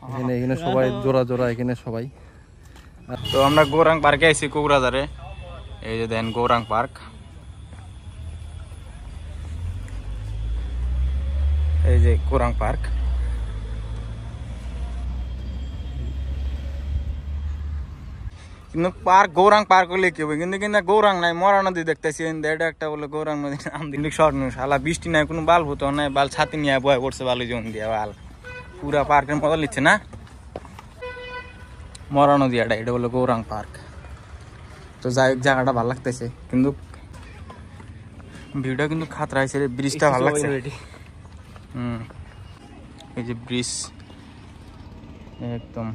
এখানে এখানে সবাই জোড়া জোড়া এখানে সবাই। তো আমরা গৌরাং পার্কে আইছি কোকরাঝারে। এই যে দেন গৌরাং পার্ক, এই যে গৌরাং পার্ক। কিন্তু পার্ক গৌরাং পার্ক হলে কি হবে, কিন্তু কিন্তু গৌরাং নাই, মরা নদী দেখতেছি এটা একটা বলে গৌরাং নদী নাম দিন স্বর্ণ শালা। বৃষ্টি নাই, কোনো বাল ভূত নাই, বাল ছাতি নিয়ে বয়ে পড়ছে বালু জন দিয়া বাল পুরা পার্কের মজা নিচ্ছে না। মরা নদী এটা বলে গৌরাং পার্ক। তো যাই হোক জায়গাটা ভালো লাগতেছে, কিন্তু ভিউটা কিন্তু খাতরা হয়েছে, ব্রিজটা ভালো লাগছে। এই যে ব্রিজ একদম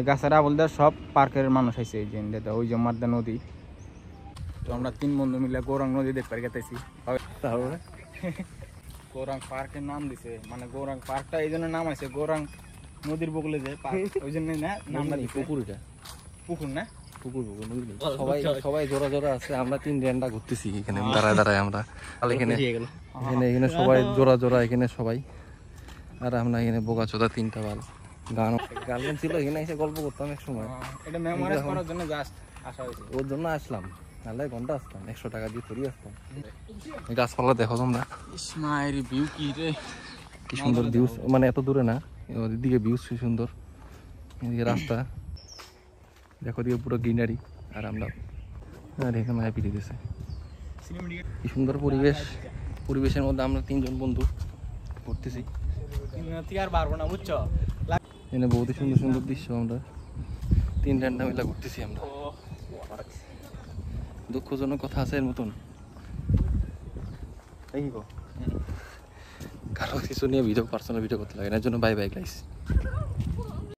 গাছারা বলতে সব পার্কের মানুষ আছে। এই যে ওই যে মারদা নদী। তো আমরা 3 বন্ধু মিলে গৌরাং নদী দেখতে গেতেছি। তারপরে গৌরাং পার্কের নাম দিছে, মানে গৌরাং পার্কটা এই জন্য নাম আছে, গৌরাং নদীর বগলে যে পার্ক ওই জন্য না নামটা দিছে। পুকুরটা পুকুর না, পুকুর পুকুর নদী। সবাই সবাই জোড়া জোড়া আছে, আমরা 3 রেন্ডা ঘুরতেছি এখানে দাঁড়ায় দাঁড়ায় আমরা। আর এখানে এখানে এখানে সবাই জোড়া জোড়া এখানে সবাই। আর আমরা এখানে বোকা চোদা 3টা বাল গান গান ছিল, এখানে এসে গল্প করতাম এক সময়। এটা মেমোরাইজ করার জন্য জাস্ট আসা হয়েছে, ওর জন্য আসলাম। নাহলে ঘন্টা আসতাম, 100 টাকা দিয়ে থরি আসতাম। গাছপালা দেখো তোমরা, ইসমাইল ভিউ কি রে, কি সুন্দর ভিউজ, মানে এত দূরে না, ওদিকে ভিউজ কি সুন্দর। এদিকে রাস্তা দেখো, দিকে পুরো গ্রিনারি। আর আমরা আর এখানে মায়া পিড়ি দিয়েছে, কি সুন্দর পরিবেশ। পরিবেশের মধ্যে আমরা 3 জন বন্ধু ঘুরতেছি। আর পারবো না বুঝছো, এখানে বহুত সুন্দর সুন্দর দৃশ্য। আমরা 3 রেন্ডা মিলা ঘুরতেছি আমরা। দুঃখজনক কথা আছে এর মতন, এই গো কারো কিছু নিয়ে ভিডিও, পার্সোনাল ভিডিও করতে লাগে না, এর জন্য বাই বাই গাইস।